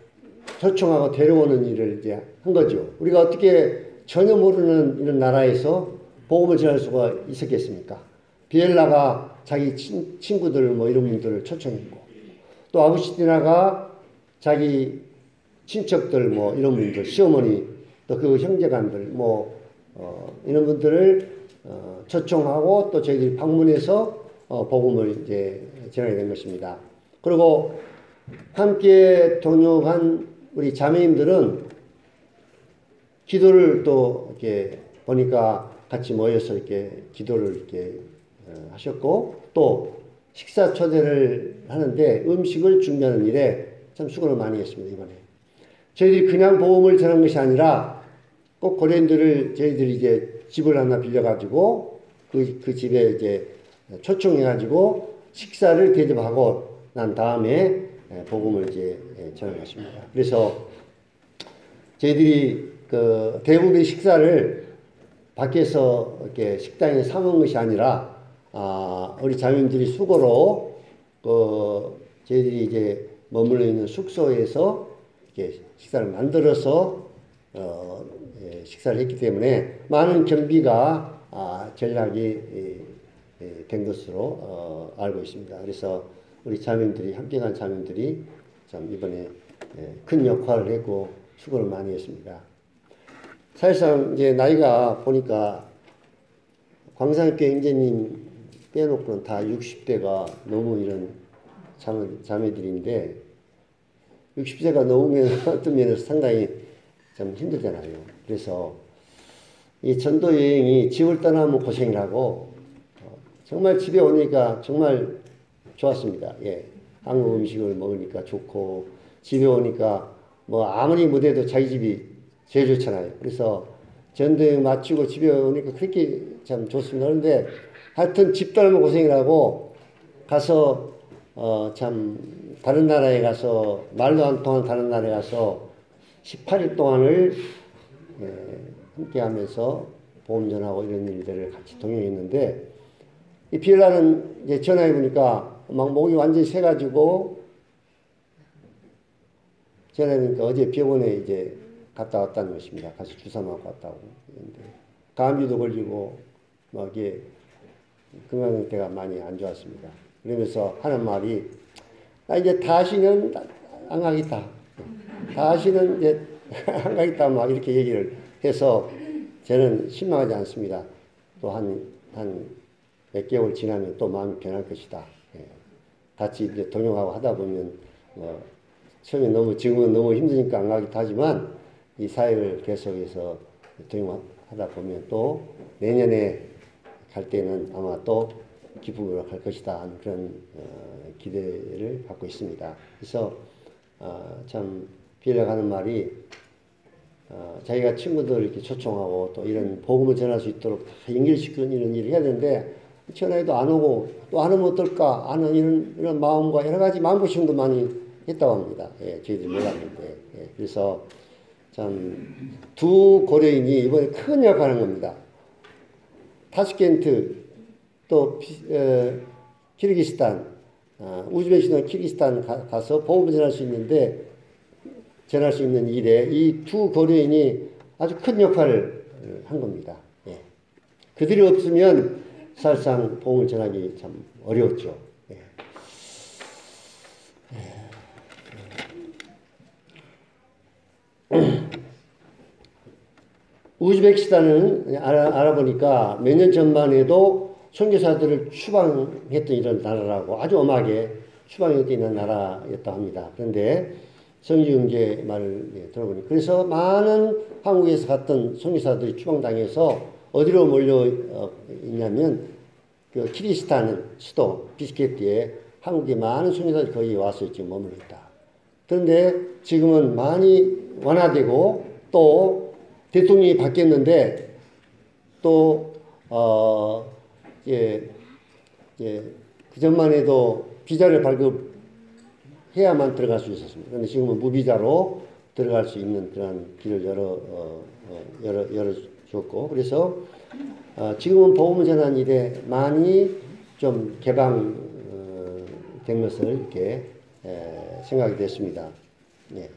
초청하고 데려오는 일을 이제 한 거죠. 우리가 어떻게 전혀 모르는 이런 나라에서 복음을 전할 수가 있었겠습니까? 비엘라가 자기 친구들 뭐 이런 분들을 초청했고, 또 아우슈티아나가 자기 친척들 뭐 이런 분들, 시어머니 또 그 형제간들 뭐 이런 분들을 초청하고 또 저희들이 방문해서 복음을 이제 전하게 된 것입니다. 그리고 함께 동역한 우리 자매님들은 기도를 또 이렇게 보니까 같이 모여서 이렇게 기도를 이렇게 하셨고 또 식사 초대를 하는데 음식을 준비하는 일에 참 수고를 많이 했습니다. 이번에 저희들이 그냥 복음을 전한 것이 아니라 꼭 고려인들을 저희들이 이제 집을 하나 빌려가지고 그 집에 이제 초청해가지고 식사를 대접하고 난 다음에 복음을 이제 전하겠습니다. 그래서 저희들이 그 대부분의 식사를 밖에서 이렇게 식당에 사 먹은 것이 아니라 우리 자매님들이 수고로 저희들이 이제 머물러 있는 숙소에서 이렇게 식사를 만들어서 식사를 했기 때문에 많은 경비가 전략이 된 것으로 알고 있습니다. 그래서 우리 자매님들이 함께 간 자매님들이 참 이번에 큰 역할을 했고 수고를 많이 했습니다. 사실상 이제 나이가 보니까 광산교회 형제님 빼놓고는 다 60대가 넘은 이런 자매들인데 60세가 넘으면 어떤 면에서 상당히 좀 힘들잖아요. 그래서 이 전도 여행이 집을 떠나면 고생을 하고 정말 집에 오니까 정말 좋았습니다. 예. 한국 음식을 먹으니까 좋고 집에 오니까 뭐 아무리 못해도 자기 집이 제일 좋잖아요. 그래서 전도여행 마치고 집에 오니까 그렇게 참 좋습니다. 그런데 하여튼 집 떠나면 고생을 하고 가서 참 다른 나라에 가서 말도 안 통하는 다른 나라에 가서 18일 동안을 함께 하면서 보험 전하고 이런 일들을 같이 동행했는데 이 비엘라는 이제 전화해 보니까 막 목이 완전히 새가지고 전화해 보니까 어제 병원에 이제 갔다 왔다는 것입니다. 가서 주사 맞고 왔다고. 했는데 감기도 걸리고 막 이게 건강 상태가 많이 안 좋았습니다. 그러면서 하는 말이 나 이제 다시는 안 가겠다. 다시는 이제 안 가겠다. 막 이렇게 얘기를 해서 저는 실망하지 않습니다. 또 한 몇 개월 지나면 또 마음이 변할 것이다. 같이 이제 동행하고 하다 보면 처음에 지금은 너무 힘드니까 안 가기도 하지만 이 사역을 계속해서 동행하다 보면 또 내년에 갈 때는 아마 또 기쁨으로 갈 것이다 하는 그런 기대를 갖고 있습니다. 그래서 참 비엘라가 하는 말이 자기가 친구들 이렇게 초청하고 또 이런 복음을 전할 수 있도록 다 연결시키는 이런 일을 해야 되는데 전화해도 안 오고 또 안 오면 어떨까 하는 이런 마음과 여러 가지 마음고심도 많이 했다고 합니다. 예, 저희들 몰랐는데. 예, 그래서 참 두 고려인이 이번에 큰 역할을 한 겁니다. 타슈켄트 또 키르기스탄, 우즈베키스탄, 키르기스탄 가서 복음을 전할 수 있는 일에 이 두 고려인이 아주 큰 역할을 한 겁니다. 예. 그들이 없으면 사실상 복음을 전하기 참 어려웠죠. 예. 우즈베키스탄은 알아보니까 몇 년 전만 해도 선교사들을 추방했던 이런 나라라고 아주 엄하게 추방했던 이런 나라였다 합니다. 그런데 성지윤계 말을 들어보니 그래서 많은 한국에서 갔던 선교사들이 추방당해서 어디로 몰려 있냐면 그 키르기스탄 수도 비스케트에 한국의 많은 선교사들이 거기 와서 지금 머물러 있다. 그런데 지금은 많이 완화되고 또 대통령이 바뀌었는데 또 그 전만 해도 비자를 발급해야만 들어갈 수 있었습니다. 그런데 지금은 무비자로 들어갈 수 있는 그런 길을 열어줬고 그래서 지금은 복음을 전하는 일에 많이 좀 개방된 것을 이렇게 생각이 됐습니다. 예.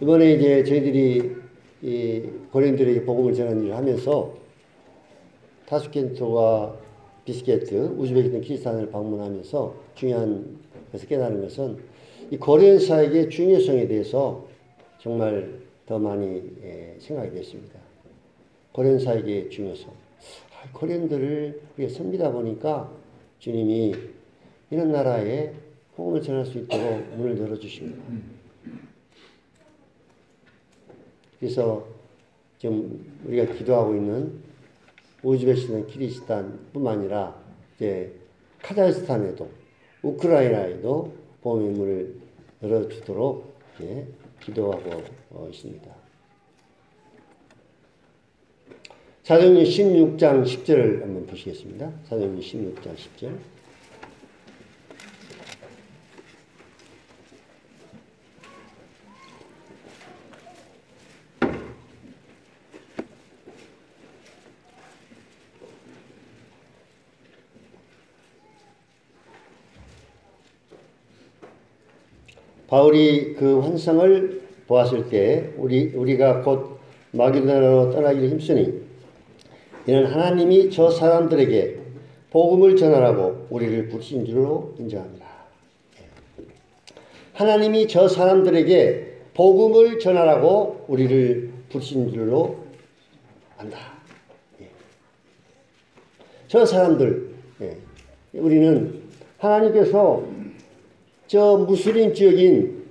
이번에 이제 저희들이 이 고린도들에게 복음을 전하는 일을 하면서 타슈켄트와 비스케트, 우즈베키스탄, 키르기스탄을 방문하면서 중요한 것을 깨달은 것은 이 고린 사역의 중요성에 대해서 정말 더 많이 생각이 됐습니다. 고린 사역의 중요성. 고린들을 우리가 섬기다 보니까 주님이 이런 나라에 복음을 전할 수 있도록 문을 열어주십니다. 그래서 지금 우리가 기도하고 있는 우즈베키스탄, 키르기스탄뿐만 아니라 이제 카자흐스탄에도 우크라이나에도 복음의 문을 열어주도록 이제 기도하고 있습니다. 사도행전 16장 10절을 한번 보시겠습니다. 사도행전 16장 10절. 바울이 그 환상을 보았을 때 우리가 곧 마게도냐로 떠나기를 힘쓰니 이는 하나님이 저 사람들에게 복음을 전하라고 우리를 부르신 줄로 인정합니다. 하나님이 저 사람들에게 복음을 전하라고 우리를 부르신 줄로 안다. 저 사람들, 우리는 하나님께서 저 무슬림 지역인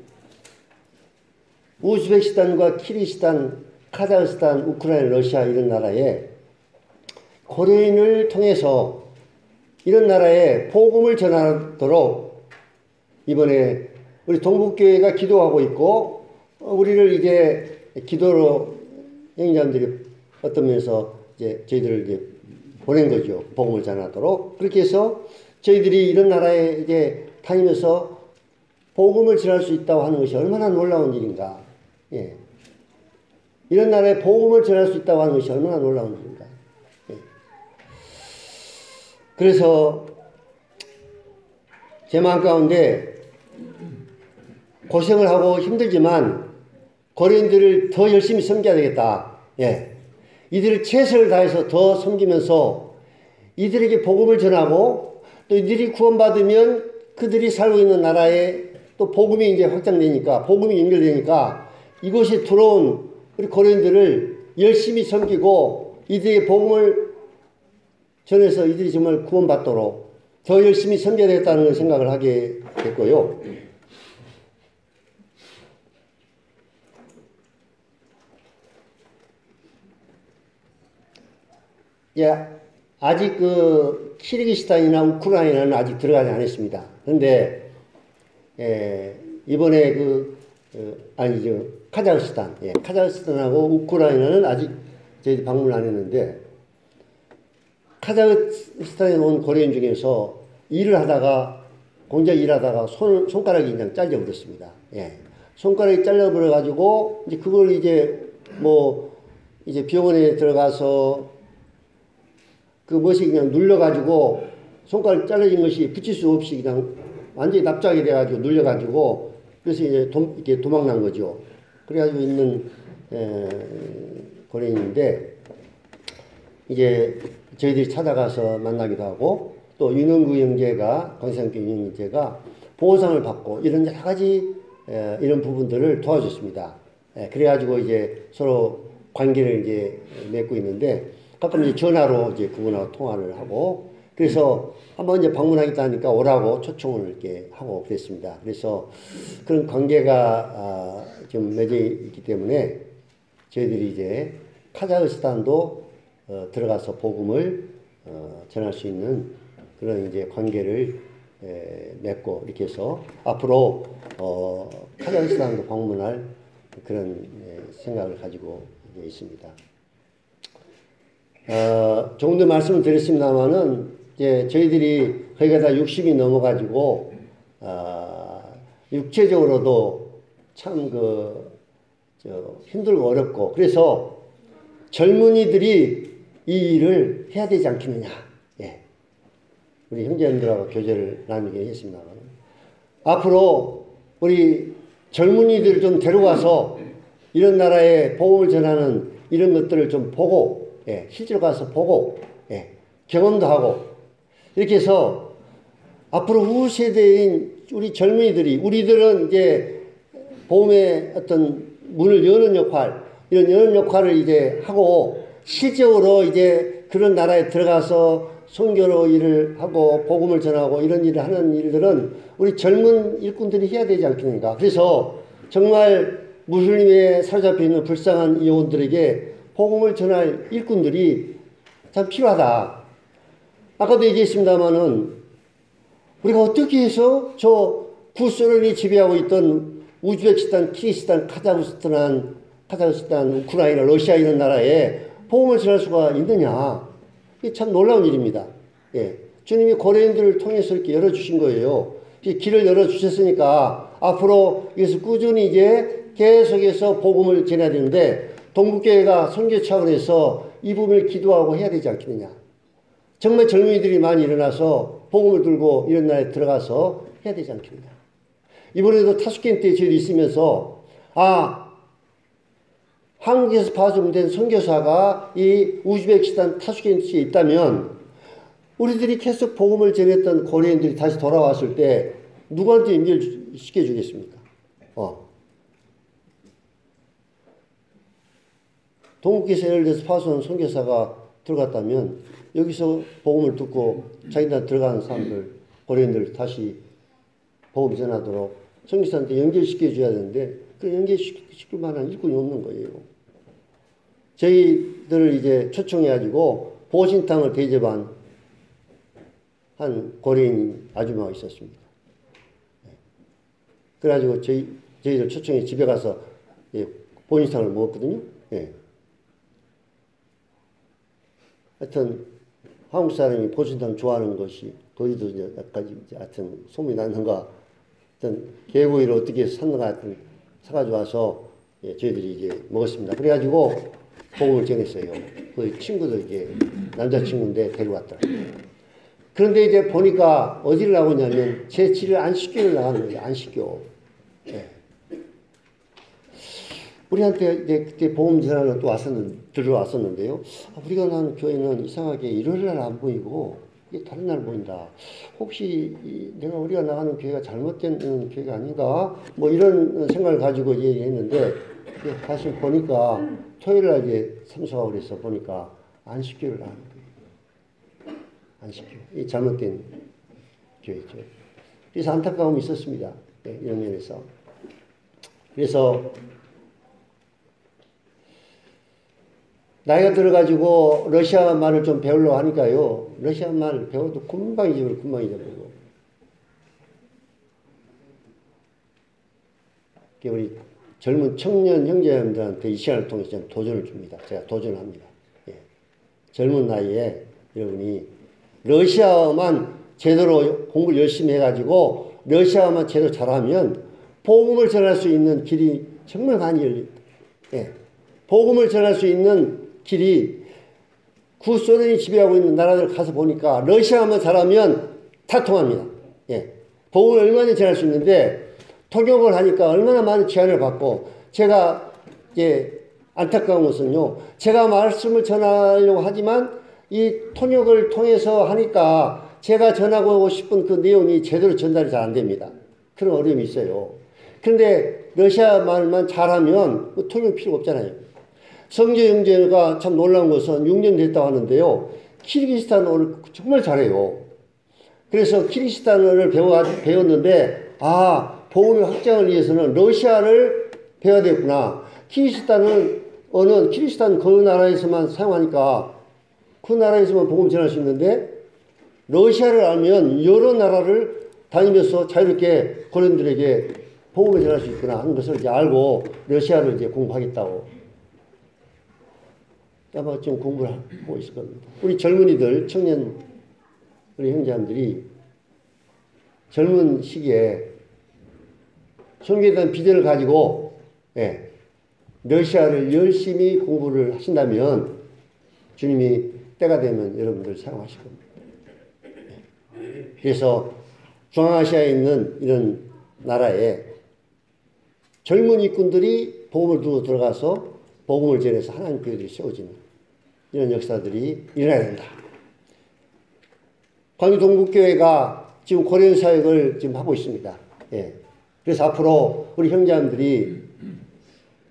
우즈베키스탄과 키르기스탄, 카자흐스탄, 우크라이나, 러시아 이런 나라에 고려인을 통해서 이런 나라에 복음을 전하도록 이번에 우리 동북교회가 기도하고 있고 우리를 이제 기도로 행자들이 어떤 면에서 이제 저희들을 이제 보낸 거죠. 복음을 전하도록. 그렇게 해서 저희들이 이런 나라에 이제 다니면서 복음을 전할 수 있다고 하는 것이 얼마나 놀라운 일인가. 예. 이런 나라에 복음을 전할 수 있다고 하는 것이 얼마나 놀라운 일인가. 예. 그래서 제 마음 가운데 고생을 하고 힘들지만 고린들을 더 열심히 섬겨야 되겠다. 예. 이들을 최선을 다해서 더 섬기면서 이들에게 복음을 전하고 또 이들이 구원받으면 그들이 살고 있는 나라에 또 복음이 이제 확장되니까 복음이 연결되니까 이곳에 들어온 우리 고린들을 열심히 섬기고 이들의 복음을 전해서 이들이 정말 구원받도록 더 열심히 섬겨야 되겠다는 생각을 하게 됐고요. 예, 아직 그 키르기스탄이나 우크라이나는 아직 들어가지 않았습니다. 그런데 이번에 카자흐스탄, 카자흐스탄하고 우크라이나는 아직 저희들이 방문을 안 했는데 카자흐스탄에 온 고려인 중에서 일을 하다가 공장 일하다가 손가락이 그냥 잘려버렸습니다. 예. 손가락이 잘려버려가지고 이제 그걸 이제 뭐 이제 병원에 들어가서 그 것이 그냥 눌려가지고 손가락 잘려진 것이 붙일 수 없이 그냥 완전히 납작이 돼가지고 눌려가지고 그래서 이제 이렇게 도망난 거죠. 그래가지고 있는 고려인인데 이제 저희들이 찾아가서 만나기도 하고 또 윤영구 형제가 광산교 윤영구 형제가 보호상을 받고 이런 여러 가지 이런 부분들을 도와줬습니다. 그래가지고 이제 서로 관계를 이제 맺고 있는데 가끔 이제 전화로 이제 그분하고 통화를 하고 그래서 한번 이제 방문하겠다 하니까 오라고 초청을 이렇게 하고 그랬습니다. 그래서 그런 관계가 좀 맺어 있기 때문에 저희들이 이제 카자흐스탄도 들어가서 복음을 전할 수 있는 그런 이제 관계를 맺고 이렇게 해서 앞으로 카자흐스탄도 방문할 그런 생각을 가지고 있습니다. 조금 더 말씀을 드렸습니다만은 이제 저희들이 거기가 다 60이 넘어가지고 육체적으로도 참 힘들고 어렵고 그래서 젊은이들이 이 일을 해야 되지 않겠느냐. 예. 우리 형제님들하고 교제를 나누게 했습니다만 앞으로 우리 젊은이들을 좀 데려가서 이런 나라에 복음을 전하는 이런 것들을 좀 보고 예, 실제로 가서 보고 예, 경험도 하고 이렇게 해서 앞으로 후 세대인 우리 젊은이들이 우리들은 이제 복음의 어떤 문을 여는 역할 이런 여는 역할을 이제 하고 실제로 이제 그런 나라에 들어가서 선교로 일을 하고 복음을 전하고 이런 일을 하는 일들은 우리 젊은 일꾼들이 해야 되지 않겠습니까? 그래서 정말 무슬림에 사로잡혀 있는 불쌍한 영혼들에게 복음을 전할 일꾼들이 참 필요하다. 아까도 얘기했습니다마는 우리가 어떻게 해서 저 구소련이 지배하고 있던 우즈베키스탄, 키르기스탄, 카자흐스탄, 우크라이나, 러시아 이런 나라에 복음을 전할 수가 있느냐. 이게 참 놀라운 일입니다. 예. 주님이 고려인들을 통해서 이렇게 열어주신 거예요. 길을 열어주셨으니까 앞으로 이것을 꾸준히 이제 계속해서 복음을 전해야 되는데 동국교회가 선교 차원에서 이 부분을 기도하고 해야 되지 않겠느냐. 정말 젊은이들이 많이 일어나서 복음을 들고 이런 나라에 들어가서 해야 되지 않겠느냐. 이번에도 타슈켄트에 저희 있으면서 한국에서 파송된 선교사가 이 우즈베키스탄 타슈켄트에 있다면 우리들이 계속 복음을 전했던 고려인들이 다시 돌아왔을 때 누구한테 연결시켜 주겠습니까? 동국에서 예를 들어서 파손 선교사가 들어갔다면 여기서 복음을 듣고 자기들한테 들어가는 사람들 고려인들 다시 복음 전하도록 선교사한테 연결시켜 줘야 되는데 그 연결시킬 만한 일꾼이 없는 거예요. 저희들을 이제 초청해가지고 보신탕을 대접한 한 고려인 아줌마가 있었습니다. 그래가지고 저희들 초청해 집에 가서 보신탕을 먹었거든요. 예. 하여튼 한국 사람이 보신탕 좋아하는 것이 거기도 이제 약간 하여튼 소문이 났는가 하여튼 개구이를 어떻게 샀는가 하여튼 사가지고 와서 저희들이 이제 먹었습니다. 그래가지고 복음을 전했어요. 그 친구도 이제 남자친구인데 데려왔더라고요. 그런데 이제 보니까 어디를 나오냐면 제7일 안식교를 나가는 거예요. 안식교. 예. 우리한테 이제 그때 복음 전하러 또 들어왔었는데요. 우리가 나는 교회는 이상하게 일요일날 안 보이고 이게 다른 날 보인다. 혹시 우리가 나가는 교회가 잘못된 교회가 아닌가? 뭐 이런 생각을 가지고 얘기했는데 다시 보니까 토요일날 이제 참석하고 그래서 보니까 안식교를 나가는 거예요. 안식교. 이 잘못된 교회죠. 그래서 안타까움이 있었습니다. 네, 이런 면에서. 그래서 나이가 들어가지고 러시아 말을 좀 배우려고 하니까요. 러시아 말 배워도 금방 잊어버리고. 우리 젊은 청년 형제님들한테 이 시간을 통해서 도전을 줍니다. 제가 도전합니다. 예. 젊은 나이에 여러분이 러시아어만 제대로 공부를 열심히 해가지고 러시아어만 제대로 잘하면 복음을 전할 수 있는 길이 정말 많이 열립니다. 예. 복음을 전할 수 있는 길이 구소련이 지배하고 있는 나라들 가서 보니까 러시아어만 잘하면 다 통합니다. 예. 복음을 얼마나 전할 수 있는데 통역을 하니까 얼마나 많은 제한을 받고 제가 안타까운 것은요. 제가 말씀을 전하려고 하지만 이 통역을 통해서 하니까 제가 전하고 싶은 그 내용이 제대로 전달이 잘 안 됩니다. 그런 어려움이 있어요. 그런데 러시아 말만 잘하면 통역 필요가 없잖아요. 성교 형제가 참 놀라운 것은 6년 됐다고 하는데요. 키르기스탄어를 정말 잘해요. 그래서 키르기스탄어를 배웠는데 복음의 확장을 위해서는 러시아를 배워야 되겠구나. 키르기스탄은 키르기스탄 그 나라에서만 사용하니까 그 나라에서만 복음 전할 수 있는데 러시아를 알면 여러 나라를 다니면서 자유롭게 고린들에게 복음을 전할 수 있구나 하는 것을 이제 알고 러시아를 이제 공부하겠다고 아마 좀 공부를 하고 있을 겁니다. 우리 젊은이들, 청년 우리 형제님들이 젊은 시기에 선교에 대한 비전을 가지고 러시아를 열심히 공부를 하신다면 주님이 때가 되면 여러분들 사용하실 겁니다. 그래서 중앙아시아에 있는 이런 나라에 젊은 일꾼들이 복음을 두고 들어가서 복음을 전해서 하나님 교회들이 세워지는 이런 역사들이 일어나야 된다. 광주 동북교회가 지금 고려인 사역을 지금 하고 있습니다. 그래서 앞으로 우리 형제님들이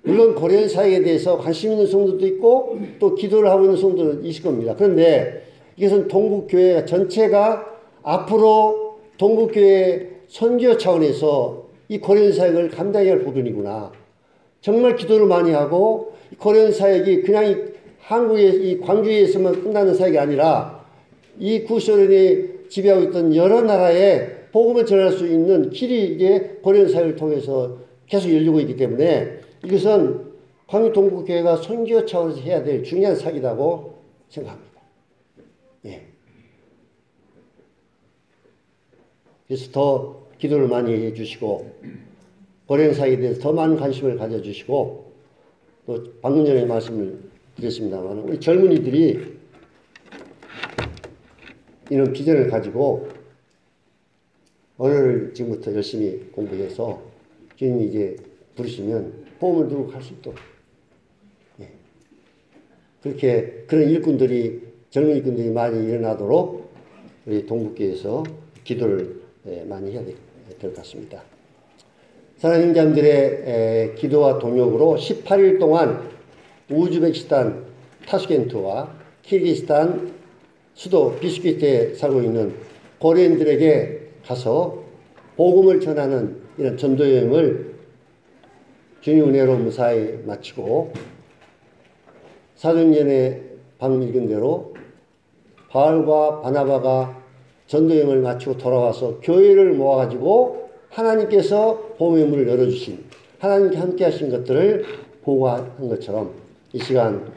물론 고려인 사역에 대해서 관심 있는 성도도 있고 또 기도를 하고 있는 성도도 있을 겁니다. 그런데 이것은 동북교회 전체가 앞으로 동북교회 선교 차원에서 이 고려인 사역을 감당해야 할 부분이구나. 정말 기도를 많이 하고 고려인 사역이 그냥 한국의 이 광주에서만 끝나는 사역이 아니라 이 구소련이 지배하고 있던 여러 나라에 복음을 전할 수 있는 길이 이제 고려인 사역을 통해서 계속 열리고 있기 때문에 이것은 광주 동북교회가 선교 차원에서 해야 될 중요한 사역이라고 생각합니다. 그래서 더 기도를 많이 해주시고 고려인 사역에 대해서 더 많은 관심을 가져주시고 또 방금 전에 말씀을 드렸습니다만 우리 젊은이들이 이런 비전을 가지고 언어를 지금부터 열심히 공부해서 주님이 이제 부르시면 복음을 들고 갈 수 있도록 그렇게 그런 일꾼들이 젊은 일꾼들이 많이 일어나도록 우리 동북교에서 기도를 많이 해야 될 것 같습니다. 사랑하는 형제님들의 기도와 동역으로 18일 동안 우즈베키스탄 타슈켄트와 키르기스탄 수도 비스키트에 살고 있는 고려인들에게 가서 복음을 전하는 이런 전도여행을 주님 은혜로 무사히 마치고 사도행전에 방금 읽은 대로 바울과 바나바가 전도여행을 마치고 돌아와서 교회를 모아가지고 하나님께서 복음의 문을 열어주신 하나님께 함께 하신 것들을 보고한 것처럼 이 시간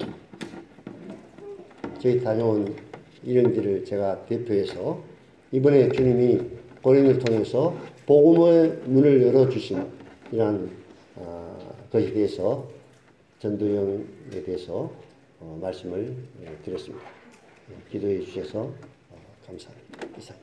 저희 다녀온 일행들을 제가 대표해서 이번에 주님이 고린을 통해서 복음의 문을 열어주신 이러한 것에 대해서 전도여행에 대해서 말씀을 드렸습니다. 기도해 주셔서 감사합니다. 이상.